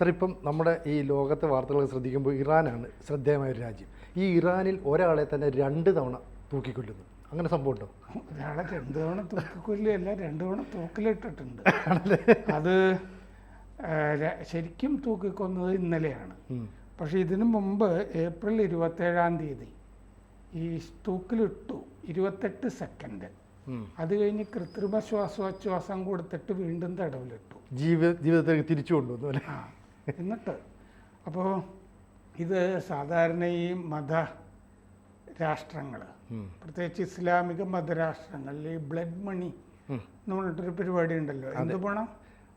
Sir, ഇപ്പം നമ്മുടെ ഈ ലോകത്തെ വാർത്തകൾ ശ്രദ്ധിക്കുമ്പോൾ ഇറാനാണ് ശ്രദ്ധേയമായ ഒരു രാജ്യം. ഈ ഇറാനിൽ ഒരാളെ തന്നെ 2 തവണ തൂക്കിക്കൊല്ലുന്നു. അങ്ങനെ സംഭവം ഉണ്ടോ? ഒരാളെ 2 തവണ തൂക്കിക്കൊല്ലുകയല്ല, 2 തവണ തൂക്കിലിട്ടിട്ടുണ്ട്. അത് ശരിക്കും തൂക്കിക്കൊന്നത് ഇന്നലെയാണ്. പക്ഷെ ഇതിനു മുമ്പ് ഏപ്രിൽ 27-ാം തീയതി ഈ തൂക്കിലിട്ടു 28 സെക്കൻഡ്. അത് കഴിഞ്ഞ് കൃത്രിമ ശ്വാസോച്ഛ്വാസം കൊടുത്തിട്ട് വീണ്ടും തടവിലിട്ടു. ജീവിതത്തിലേക്ക് തിരിച്ചു കൊണ്ടുവന്നു അല്ലേ? എന്നിട്ട് അപ്പോൾ ഇത് സാധാരണ ഈ മത രാഷ്ട്രങ്ങൾ, പ്രത്യേകിച്ച് ഇസ്ലാമിക മതരാഷ്ട്രങ്ങളിൽ ഈ ബ്ലഡ് മണി എന്ന് പറഞ്ഞിട്ടൊരു പരിപാടി ഉണ്ടല്ലോ. എന്ത് പണം?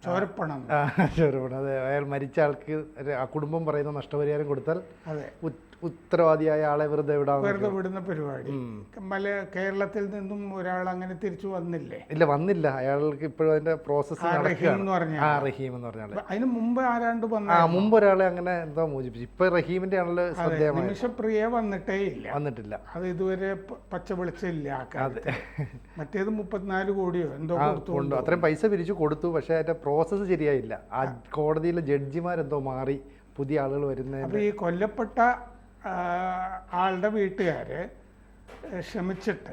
ചോരപ്പണം. ചോരപ്പണം. അതെ, അയാൾ മരിച്ച ആൾക്ക് ആ കുടുംബം പറയുന്ന നഷ്ടപരിഹാരം കൊടുത്താൽ അതെ ഉത്തരവാദിയായ ആളെ വെറുതെ വിടുന്ന പരിപാടി. കേരളത്തിൽ നിന്നും ഒരാൾ അങ്ങനെ തിരിച്ചു വന്നില്ലേ? ഇല്ല, വന്നില്ല. അയാൾക്ക് ഇപ്പോഴും അതിന്റെ പ്രോസസ് റഹീം എന്ന് പറഞ്ഞാൽ അതിന് മുമ്പ് ആരാണ്ട് മുമ്പ് ഒരാളെ അങ്ങനെ എന്തോ മോചിപ്പിച്ചു. ഇപ്പൊ റഹീമിന്റെ ആണല്ലോ ശ്രദ്ധേയമായ. നിമിഷപ്രിയ വന്നിട്ടില്ല. അത് ഇതുവരെ പച്ച വെളിച്ചില്ല. മറ്റേത് 34 കോടിയോ എന്തോ കൊടുത്തു. അത്രയും പൈസ പിരിച്ചു കൊടുത്തു. പക്ഷെ അതിന്റെ പ്രോസസ്സ് ശരിയായില്ല. ആ കോടതിയിലെ ജഡ്ജിമാരെന്തോ മാറി, പുതിയ ആളുകൾ വരുന്ന. അപ്പൊ ഈ കൊല്ലപ്പെട്ട ആളുടെ വീട്ടുകാര് ശ്രമിച്ചിട്ട്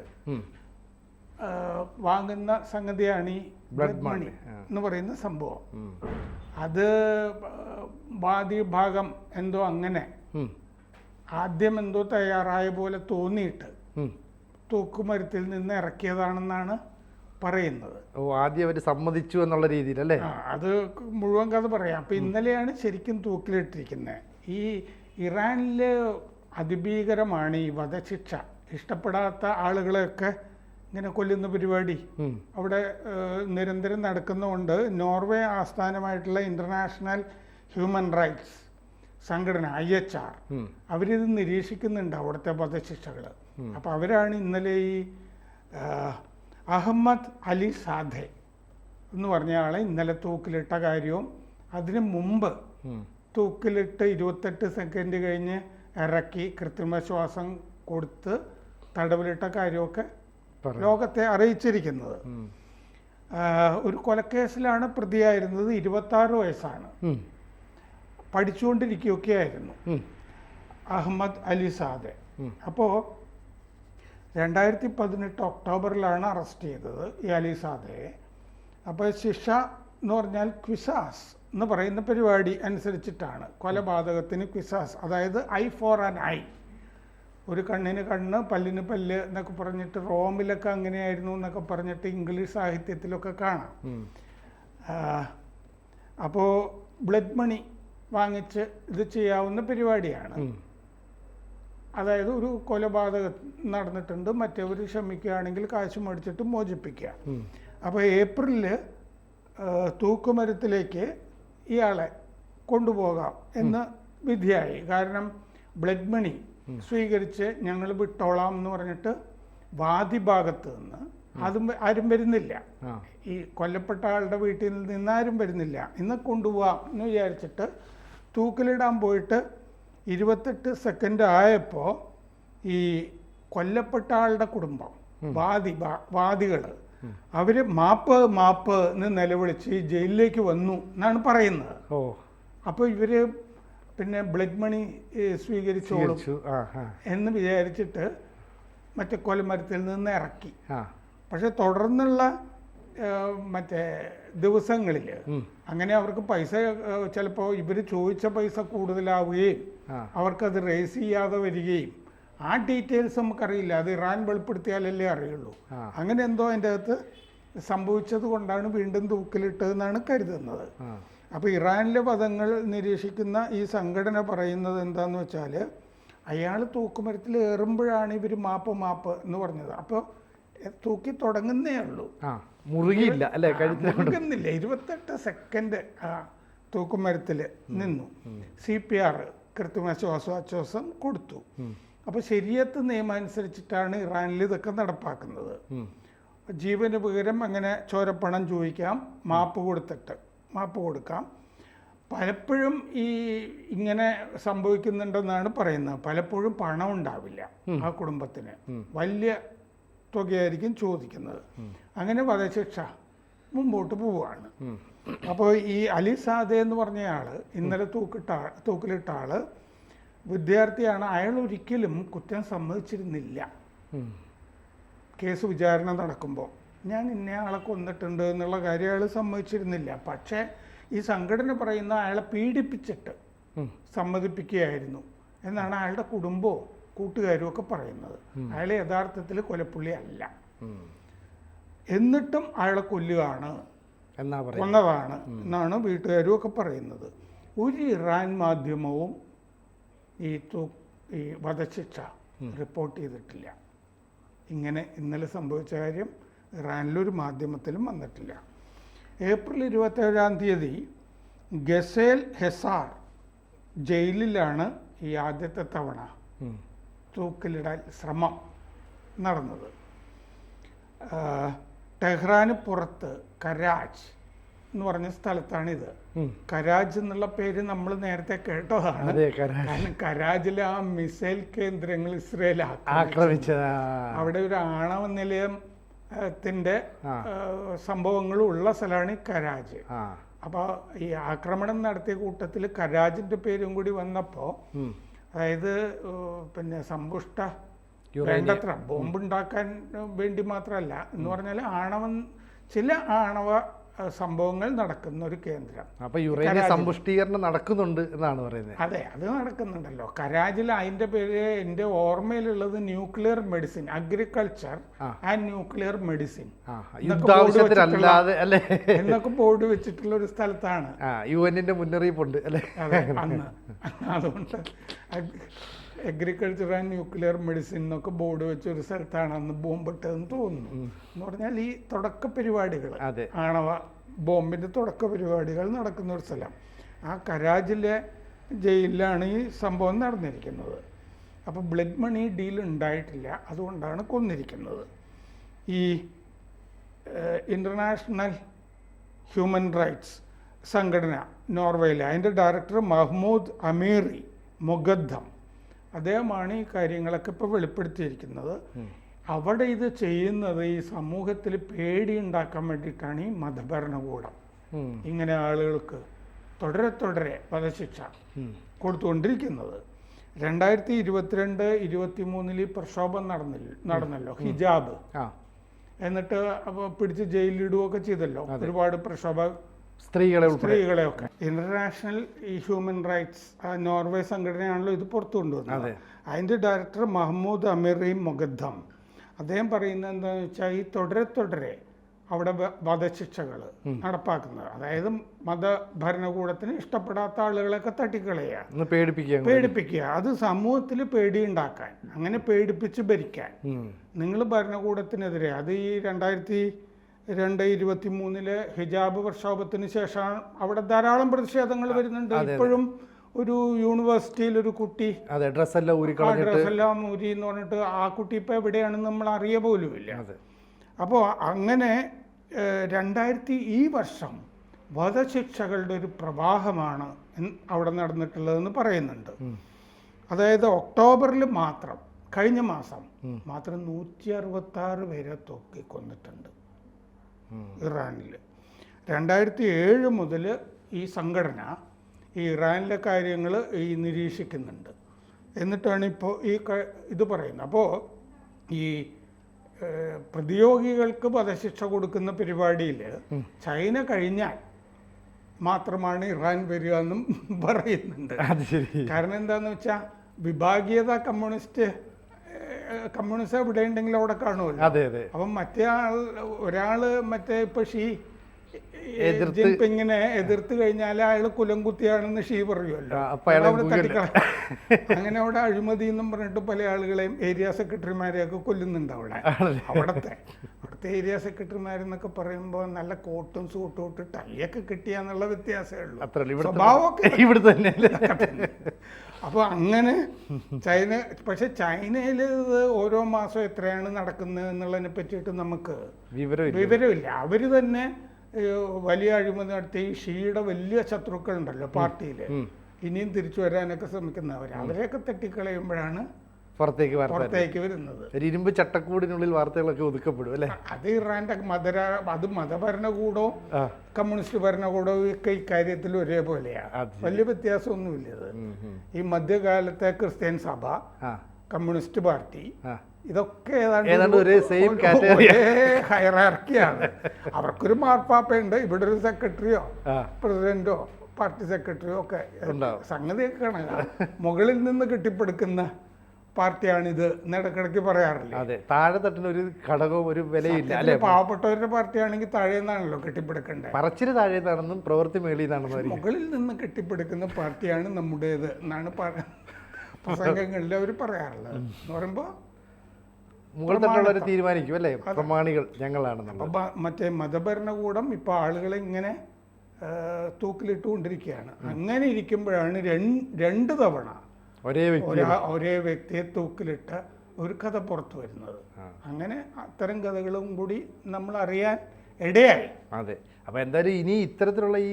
വാങ്ങുന്ന സംഗതിയാണ് ഈ ബ്ലഡ് മണി എന്ന് പറയുന്ന സംഭവം. അത് ഭാഗം എന്തോ അങ്ങനെ ആദ്യം എന്തോ തയ്യാറായ പോലെ തോന്നിയിട്ട് തൂക്കുമരത്തിൽ നിന്ന് ഇറക്കിയതാണെന്നാണ് പറയുന്നത്. ആദ്യം അവർ സമ്മതിച്ചു എന്നുള്ള രീതിയിലല്ലേ? അത് മുഴുവൻ കഥ പറയാം. അപ്പം ഇന്നലെയാണ് ശരിക്കും തൂക്കിലിട്ടിരിക്കുന്നത്. ഈ ഇറാനിൽ അതിഭീകരമാണ് ഈ വധശിക്ഷ. ഇഷ്ടപ്പെടാത്ത ആളുകളെയൊക്കെ ഇങ്ങനെ കൊല്ലുന്ന പരിപാടി അവിടെ നിരന്തരം നടക്കുന്നതുകൊണ്ട് നോർവേ ആസ്ഥാനമായിട്ടുള്ള ഇന്റർനാഷണൽ ഹ്യൂമൻ റൈറ്റ്സ് സംഘടന IHR അവരിത് നിരീക്ഷിക്കുന്നുണ്ട്, അവിടുത്തെ വധശിക്ഷകൾ. അപ്പം അവരാണ് ഇന്നലെ ഈ അഹമ്മദ് അലി സാധെ എന്ന് പറഞ്ഞ ആളെ ഇന്നലെ തൂക്കിലിട്ട കാര്യവും അതിന് മുമ്പ് തൂക്കിലിട്ട് 28 സെക്കൻഡ് കഴിഞ്ഞ് ഇറക്കി കൃത്രിമ ശ്വാസം കൊടുത്ത് തടവിലിട്ട കാര്യമൊക്കെ ലോകത്തെ അറിയിച്ചിരിക്കുന്നത്. ഒരു കൊലക്കേസിലാണ് പ്രതിയായിരുന്നത്. 26 വയസ്സാണ്. പഠിച്ചുകൊണ്ടിരിക്കുകയൊക്കെ ആയിരുന്നു അഹമ്മദ് അലി സാദെ. അപ്പോൾ 2018 ഒക്ടോബറിലാണ് അറസ്റ്റ് ചെയ്തത് ഈ അലി സാദയെ. അപ്പോൾ ശിക്ഷ എന്ന് പറഞ്ഞാൽ ക്വിസാസ് എന്ന് പറയുന്ന പരിപാടി അനുസരിച്ചിട്ടാണ് കൊലപാതകത്തിന് ക്വിസാസ്. അതായത് ഐ ഫോർ ആൻ ഐ, ഒരു കണ്ണിന് കണ്ണ് പല്ലിന് പല്ല് എന്നൊക്കെ പറഞ്ഞിട്ട് റോമിലൊക്കെ അങ്ങനെയായിരുന്നു എന്നൊക്കെ പറഞ്ഞിട്ട് ഇംഗ്ലീഷ് സാഹിത്യത്തിലൊക്കെ കാണാം. അപ്പോൾ ബ്ലഡ് മണി വാങ്ങിച്ച് ഇത് ചെയ്യാവുന്ന പരിപാടിയാണ്. അതായത് ഒരു കൊലപാതകം നടന്നിട്ടുണ്ട്, മറ്റേവർ ക്ഷമിക്കുകയാണെങ്കിൽ കാശ് മേടിച്ചിട്ട് മോചിപ്പിക്കുക. അപ്പോൾ ഏപ്രിലിൽ തൂക്കുമരത്തിലേക്ക് ഇയാളെ കൊണ്ടുപോകാം എന്ന് വിധിയായി. കാരണം ബ്ലഡ് മണി സ്വീകരിച്ച് ഞങ്ങൾ വിട്ടോളാം എന്ന് പറഞ്ഞിട്ട് വാദിഭാഗത്ത് നിന്ന് ആരും വരുന്നില്ല. ഈ കൊല്ലപ്പെട്ട ആളുടെ വീട്ടിൽ നിന്ന് ആരും വരുന്നില്ല. ഇന്ന് കൊണ്ടുപോകാം എന്ന് വിചാരിച്ചിട്ട് തൂക്കിലിടാൻ പോയിട്ട് 28 സെക്കൻഡ് ആയപ്പോൾ ഈ കൊല്ലപ്പെട്ട ആളുടെ കുടുംബം വാദികൾ അവര് മാപ്പ് എന്ന് നിലവിളിച്ച് ജയിലിലേക്ക് വന്നു എന്നാണ് പറയുന്നത്. അപ്പോൾ ഇവര് പിന്നെ ബ്ലഡ് മണി സ്വീകരിച്ചോളും എന്ന് വിചാരിച്ചിട്ട് മറ്റേ കൊലമരത്തിൽ നിന്ന് ഇറക്കി. പക്ഷെ തുടർന്നുള്ള മറ്റേ ദിവസങ്ങളിൽ അങ്ങനെ അവർക്ക് പൈസ ചിലപ്പോൾ ഇവർ ചോദിച്ച പൈസ കൂടുതലാവുകയും അവർക്കത് റേസ് ചെയ്യാതെ വരികയും ആ ഡീറ്റെയിൽസ് നമുക്കറിയില്ല. അത് ഇറാൻ വെളിപ്പെടുത്തിയാലല്ലേ അറിയുള്ളൂ. അങ്ങനെ എന്തോ അതിൻ്റെ അകത്ത് സംഭവിച്ചത് കൊണ്ടാണ് വീണ്ടും തൂക്കിലിട്ടതെന്നാണ് കരുതുന്നത്. അപ്പോൾ ഇറാനിലെ വധങ്ങൾ നിരീക്ഷിക്കുന്ന ഈ സംഘടന പറയുന്നത് എന്താന്ന് വെച്ചാൽ അയാൾ തൂക്കുമരത്തിൽ ഏറുമ്പോഴാണ് ഇവർ മാപ്പ് എന്ന് പറഞ്ഞത്. അപ്പോൾ തൂക്കി തുടങ്ങുന്നേ ഉള്ളൂ, മുറുകിയില്ല അല്ലേ? മുറുകുന്നില്ല. 28 സെക്കൻഡ് തൂക്കുമരത്തിൽ നിന്നു. CPR കൃത്രിമ ശ്വാസോച്ഛ്വാസം കൊടുത്തു. അപ്പോൾ ശരീഅത്ത് നിയമം അനുസരിച്ചിട്ടാണ് ഇറാനിൽ ഇതൊക്കെ നടപ്പാക്കുന്നത്. ജീവന് പകരം അങ്ങനെ ചോരപ്പണം ചോദിക്കാം, മാപ്പ് കൊടുക്കാം. പലപ്പോഴും ഇങ്ങനെ സംഭവിക്കുന്നുണ്ടെന്നാണ് പറയുന്നത്. പലപ്പോഴും പണം ഉണ്ടാവില്ല ആ കുടുംബത്തിന്, വലിയ തുകയായിരിക്കും ചോദിക്കുന്നത്. അങ്ങനെ വധശിക്ഷ മുമ്പോട്ട് പോവുകയാണ്. അപ്പോൾ ഈ അലി സാദെ എന്ന് പറഞ്ഞയാൾ ഇന്നലെ തൂക്കിലിട്ട ആള് വിദ്യാർത്ഥിയാണ്. അയാൾ ഒരിക്കലും കുറ്റം സമ്മതിച്ചിരുന്നില്ല. കേസ് വിചാരണ നടക്കുമ്പോൾ ഞാൻ ഇന്നയാളെ കൊന്നിട്ടുണ്ട് എന്നുള്ള കാര്യം അയാൾ സമ്മതിച്ചിരുന്നില്ല. പക്ഷേ ഈ സംഘടന പറയുന്ന അയാളെ പീഡിപ്പിച്ചിട്ട് സമ്മതിപ്പിക്കുകയായിരുന്നു എന്നാണ് അയാളുടെ കുടുംബവും കൂട്ടുകാരും ഒക്കെ പറയുന്നത്. അയാൾ യഥാർത്ഥത്തിൽ കൊലപ്പുള്ളി അല്ല, എന്നിട്ടും അയാളെ കൊല്ലുകയാണ്, കൊന്നതാണ് എന്നാണ് വീട്ടുകാരും ഒക്കെ പറയുന്നത്. ഒരു ഇറാൻ മാധ്യമവും ഈ വധശിക്ഷ റിപ്പോർട്ട് ചെയ്തിട്ടില്ല. ഇങ്ങനെ ഇന്നലെ സംഭവിച്ച കാര്യം ഇറാനിലൊരു മാധ്യമത്തിലും വന്നിട്ടില്ല. ഏപ്രിൽ 27-ാം തീയതി ഗസേൽ ഹെസാർ ജയിലിലാണ് ഈ ആദ്യത്തെ തവണ തൂക്കിലിടാൻ ശ്രമം നടന്നത്. ടെഹ്റാന് പുറത്ത് കരാജ് എന്ന് പറഞ്ഞ സ്ഥലത്താണിത്. കരാജ് എന്നുള്ള പേര് നമ്മൾ നേരത്തെ കേട്ടതാണ്. കാരണം കരാജിലെ ആ മിസൈൽ കേന്ദ്രങ്ങൾ ഇസ്രയേൽ ആക്രമിച്ചത്, അവിടെ ഒരു ആണവ നിലയത്തിന്റെ സംഭവങ്ങളും ഉള്ള സ്ഥലമാണ് ഈ കരാജ്. അപ്പോൾ ഈ ആക്രമണം നടത്തിയ കൂട്ടത്തിൽ കരാജിന്റെ പേരും കൂടി വന്നപ്പോൾ, അതായത് പിന്നെ സമ്പുഷ്ട വേണ്ടത്ര ബോംബുണ്ടാക്കാൻ വേണ്ടി മാത്രമല്ല എന്ന് പറഞ്ഞാൽ ചില ആണവ സംഭവങ്ങൾ നടക്കുന്ന ഒരു കേന്ദ്രം. അപ്പൊ യുറേനിയം സമ്പുഷ്ടീകരണം നടക്കുന്നുണ്ട് എന്നാണ് പറയുന്നത്. അതെ, അത് നടക്കുന്നുണ്ടല്ലോ. കരാജിൽ അതിന്റെ പേര് എൻ്റെ ഓർമ്മയിലുള്ളത് nuclear medicine, agriculture and nuclear medicine എന്നൊക്കെ ബോർഡ് വെച്ചിട്ടുള്ള ഒരു സ്ഥലത്താണ്. യുഎന്നിന്റെ മുന്നറിയിപ്പുണ്ട് അല്ലേ അന്ന്. അതുകൊണ്ട് അഗ്രികൾച്ചർ ആൻഡ് ന്യൂക്ലിയർ മെഡിസിൻ എന്നൊക്കെ ബോർഡ് വെച്ച ഒരു സ്ഥലത്താണ് അന്ന് ബോംബിട്ടതെന്ന് തോന്നുന്നു. എന്ന് പറഞ്ഞാൽ ഈ തുടക്ക പരിപാടികൾ, ആണവ ബോംബിന്റെ തുടക്ക പരിപാടികൾ നടക്കുന്ന ഒരു സ്ഥലം. ആ കരാജിലെ ജയിലിലാണ് ഈ സംഭവം നടന്നിരിക്കുന്നത്. അപ്പോൾ ബ്ലഡ് മണി ഡീൽ ഉണ്ടായിട്ടില്ല, അതുകൊണ്ടാണ് കൊന്നിരിക്കുന്നത്. ഈ ഇന്റർനാഷണൽ ഹ്യൂമൻ റൈറ്റ്സ് സംഘടന നോർവേയിലെ അതിൻ്റെ ഡയറക്ടർ മഹ്മൂദ് അമീറി മുഖദ്ദം, അദ്ദേഹമാണ് ഈ കാര്യങ്ങളൊക്കെ ഇപ്പോൾ വെളിപ്പെടുത്തിയിരിക്കുന്നത്. അവിടെ ഇത് ചെയ്യുന്നത് ഈ സമൂഹത്തിൽ പേടി ഉണ്ടാക്കാൻ വേണ്ടിയിട്ടാണ് ഈ മതഭരണകൂടം ഇങ്ങനെ ആളുകൾക്ക് തുടരെ വധശിക്ഷ കൊടുത്തുകൊണ്ടിരിക്കുന്നത്. 2022-23 പ്രക്ഷോഭം നടന്നല്ലോ, ഹിജാബ്, എന്നിട്ട് അപ്പോൾ പിടിച്ച് ജയിലിടുകയൊക്കെ ചെയ്തല്ലോ ഒരുപാട് സ്ത്രീകളെയൊക്കെ. ഇന്റർനാഷണൽ ഈ ഹ്യൂമൻ റൈറ്റ്സ് നോർവേ സംഘടനയാണല്ലോ ഇത് പുറത്തു കൊണ്ടുവന്നത്. അതിൻ്റെ ഡയറക്ടർ മഹ്മൂദ് അമീറി മുഖദ്ദം, അദ്ദേഹം പറയുന്നത് എന്താണെന്ന് വെച്ചാൽ ഈ തുടരെ അവിടെ വധശിക്ഷകൾ നടപ്പാക്കുന്നത്, അതായത് മതഭരണകൂടത്തിന് ഇഷ്ടപ്പെടാത്ത ആളുകളെയൊക്കെ തട്ടിക്കളയുക, പേടിപ്പിക്കുക, അത് സമൂഹത്തിൽ പേടിയുണ്ടാക്കാൻ, അങ്ങനെ പേടിപ്പിച്ച് ഭരിക്കാൻ. നിങ്ങൾ ഭരണകൂടത്തിനെതിരെ, അത് ഈ 2022-23 ഹിജാബ് പ്രക്ഷോഭത്തിന് ശേഷം അവിടെ ധാരാളം പ്രതിഷേധങ്ങൾ വരുന്നുണ്ട്. ഇപ്പോഴും ഒരു യൂണിവേഴ്സിറ്റിയിൽ ഒരു കുട്ടി ഡ്രസ്സെല്ലാം ഊരി എന്ന് പറഞ്ഞിട്ട് ആ കുട്ടി ഇപ്പം എവിടെയാണെന്ന് നമ്മൾ അറിയ പോലുമില്ല. അപ്പോൾ അങ്ങനെ ഈ വർഷം വധശിക്ഷകളുടെ ഒരു പ്രവാഹമാണ് അവിടെ നടന്നിട്ടുള്ളതെന്ന് പറയുന്നുണ്ട്. അതായത് ഒക്ടോബറിൽ മാത്രം, കഴിഞ്ഞ മാസം മാത്രം 166 പേരെ കൊന്നിട്ടുണ്ട് ഇറാനിൽ. 2007 മുതൽ ഈ സംഘടന ഈ ഇറാനിലെ കാര്യങ്ങൾ ഈ നിരീക്ഷിക്കുന്നുണ്ട്. എന്നിട്ടാണ് ഇപ്പോൾ ഇത് പറയുന്നത്. അപ്പോൾ ഈ പ്രതിയോഗികൾക്ക് വധശിക്ഷ കൊടുക്കുന്ന പരിപാടിയിൽ ചൈന കഴിഞ്ഞാൽ മാത്രമാണ് ഇറാൻ വരിക എന്നും പറയുന്നുണ്ട്. കാരണം എന്താണെന്ന് വെച്ചാൽ വിഭാഗീയത കമ്മ്യൂണിസ്റ്റ് എവിടെ ഉണ്ടെങ്കിലും അവിടെ കാണുമല്ലോ. അപ്പം ഒരാള് മറ്റേ ഇപ്പൊ ജിൻപിങ്ങിനെ എതിർത്ത് കഴിഞ്ഞാൽ അയാൾ കുലംകുത്തിയാണെന്ന് പറയുമല്ലോ. അങ്ങനെ അവിടെ അഴിമതി എന്നും പറഞ്ഞിട്ട് പല ആളുകളെയും ഏരിയ സെക്രട്ടറിമാരെയൊക്കെ കൊല്ലുന്നുണ്ട് അവിടുത്തെ ഏരിയ സെക്രട്ടറിമാരെന്നൊക്കെ പറയുമ്പോൾ നല്ല കോട്ടും സൂട്ടും ഇട്ട് ടൈയൊക്കെ കിട്ടിയാന്നുള്ള വ്യത്യാസമേ ഉള്ളൂ, സ്വഭാവമൊക്കെ ഇവിടെ തന്നെ. അപ്പോൾ അങ്ങനെ പക്ഷെ ചൈനയിൽ ഇത് ഓരോ മാസം എത്രയാണ് നടക്കുന്നത് എന്നുള്ളതിനെ പറ്റിയിട്ട് നമുക്ക് വിവരമില്ല. അവർ തന്നെ വലിയ അഴിമതി നടത്തി ഷീയുടെ വലിയ ശത്രുക്കളുണ്ടല്ലോ പാർട്ടിയിൽ, ഇനിയും തിരിച്ചു വരാനൊക്കെ ശ്രമിക്കുന്നവർ, അവരെയൊക്കെ തട്ടിക്കളയുമ്പോഴാണ് പുറത്തേക്ക് വാർത്ത പുറത്തേക്ക് വരുന്നത്. ഒരു ഇരുമ്പ് ചട്ടക്കൂടിനുള്ളിൽ വാർത്തകളൊക്കെ ഒതുക്കപ്പെടും അല്ലേ? അത് ഇറാന്റെ അത് മതഭരണകൂടവും കമ്മ്യൂണിസ്റ്റ് ഭരണകൂടവും ഒക്കെ ഇക്കാര്യത്തിൽ ഒരേപോലെയാണ്. വലിയ വ്യത്യാസമൊന്നുമില്ല. ഇത് ഈ മധ്യകാലത്തെ ക്രിസ്ത്യൻ സഭ, കമ്മ്യൂണിസ്റ്റ് പാർട്ടി, ഇതൊക്കെ ഏതാണ്ട് ഒരേ സെയിം ഹൈറാർക്കിയാണ്. അവർക്കൊരു മാർപ്പാപ്പയുണ്ട്, ഇവിടെ ഒരു സെക്രട്ടറിയോ പ്രസിഡന്റോ പാർട്ടി സെക്രട്ടറിയോ ഒക്കെ സംഗതിയൊക്കെ കാണാം. മുകളിൽ നിന്ന് കെട്ടിപ്പടുക്കുന്ന പാർട്ടിയാണിത് ഇടക്കിടയ്ക്ക് പറയാറില്ല. അതെ, താഴെ തട്ടിന് ഒരു ഘടകവും ഒരു വിലയില്ല അല്ലെ? പാവപ്പെട്ടവരുടെ പാർട്ടിയാണെങ്കിൽ താഴെന്നാണല്ലോ കെട്ടിപ്പടുക്കേണ്ടത്. പറച്ചില് താഴെന്നാണെന്നും പ്രവൃത്തി മേളിന്നാണെന്നും. മുകളിൽ നിന്ന് കെട്ടിപ്പടുക്കുന്ന പാർട്ടിയാണ് നമ്മുടേത് എന്നാണ് പ്രസംഗങ്ങളിൽ അവർ പറയാറുള്ളത്. എന്ന് പറയുമ്പോൾ മുകൾ തട്ടുള്ളവർ തീരുമാനിക്കും അല്ലേ, പ്രമാണികൾ ഞങ്ങളാണെന്നുള്ളത്. അപ്പം മറ്റേ മതഭരണകൂടം ഇപ്പോൾ ആളുകളെ ഇങ്ങനെ തൂക്കിലിട്ടുകൊണ്ടിരിക്കുകയാണ്. അങ്ങനെ ഇരിക്കുമ്പോഴാണ് രണ്ട് തവണ ഒരേ വ്യക്തിയെ തൂക്കിലിട്ട ഒരു കഥ പുറത്തു വരുന്നത്. അങ്ങനെ അത്തരം കഥകളും കൂടി നമ്മൾ അറിയാൻ ഇടയായി. അതെ, അപ്പോൾ എന്തായാലും ഇനി ഇത്തരത്തിലുള്ള ഈ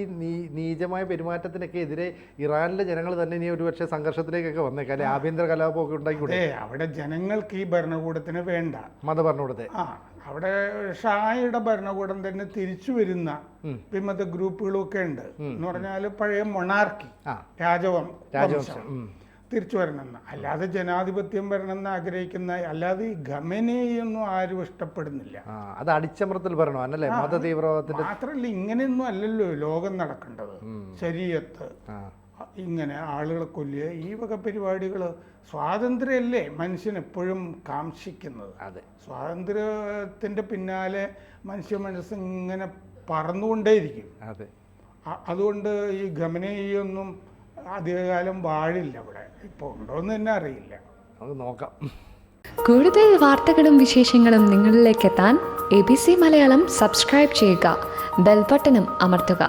നീചമായ പെരുമാറ്റത്തിനൊക്കെ എതിരെ ഇറാനിലെ ജനങ്ങൾ തന്നെ ഇനി ഒരുപക്ഷെ സംഘർഷത്തിലേക്കൊക്കെ വന്നേക്കാം അല്ലെ? ആഭ്യന്തര കലാപമൊക്കെ ഉണ്ടായിക്കൂടെ? അവിടെ ജനങ്ങൾക്ക് ഈ ഭരണകൂടത്തിന് വേണ്ട, മതഭരണകൂടത്തെ. അവിടെ ഷായുടെ ഭരണകൂടം തന്നെ തിരിച്ചു വരുന്ന വിമത ഗ്രൂപ്പുകളും ഒക്കെ ഉണ്ട്. എന്ന് പറഞ്ഞാൽ പഴയ മൊണാർക്കി, രാജവംശം തിരിച്ചു വരണമെന്ന്. അല്ലാതെ ജനാധിപത്യം വരണമെന്ന് ആഗ്രഹിക്കുന്ന, അല്ലാതെ ഈ ഖമേനിയൊന്നും ആരും ഇഷ്ടപ്പെടുന്നില്ല. അത് അടിച്ചമർത്തൽ ഭരണം അല്ലേ, മത തീവ്രവാദത്തിന്റെ. മാത്രമല്ല ഇങ്ങനെയൊന്നും അല്ലല്ലോ ലോകം നടക്കേണ്ടത്. ശരീഅത്ത്, ഇങ്ങനെ ആളുകളെ കൊല്ലുക, ഈ വക പരിപാടികൾ. സ്വാതന്ത്ര്യമല്ലേ മനുഷ്യൻ എപ്പോഴും കാംക്ഷിക്കുന്നത്. അതെ, സ്വാതന്ത്ര്യത്തിന്റെ പിന്നാലെ മനുഷ്യ മനസ്സ് ഇങ്ങനെ പറന്നുകൊണ്ടേയിരിക്കും. അതെ, അതുകൊണ്ട് ഈ ഖമേനിയൊന്നും അധികകാലം വാഴില്ല. അവിടെ ഇപ്പോൾ ഉണ്ടോയെന്ന് തന്നെ അറിയില്ല. അത് നോക്കാം. കൂടുതൽ വാർത്തകളും വിശേഷങ്ങളും നിങ്ങളിലേക്ക് എത്താൻ ABC മലയാളം സബ്സ്ക്രൈബ് ചെയ്യുക, ബെൽ ബട്ടണും അമർത്തുക.